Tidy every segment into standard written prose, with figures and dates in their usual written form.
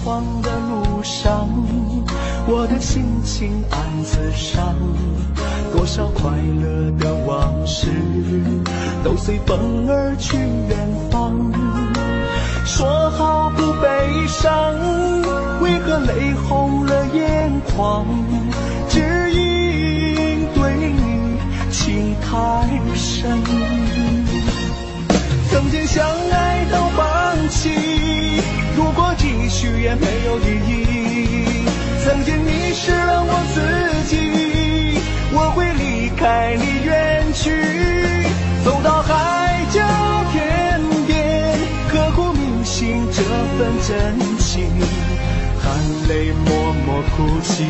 徨的路上，我的心情暗自伤。多少快乐的往事都随风而去远方。说好不悲伤，为何泪红了眼眶？只因对你情太深。曾经相爱到放弃，如果继续也没有意义。曾经迷失了我自己，我会离开你远去，走到海角天边，刻骨铭心这份真情，含泪默默哭泣，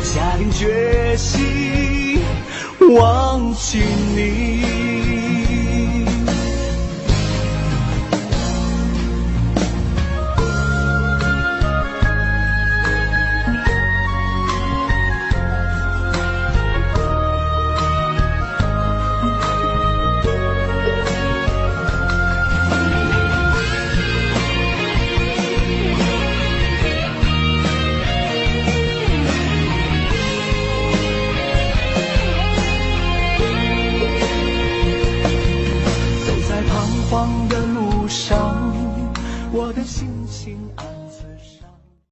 下定决心忘记你。彷徨的路上，我的心情暗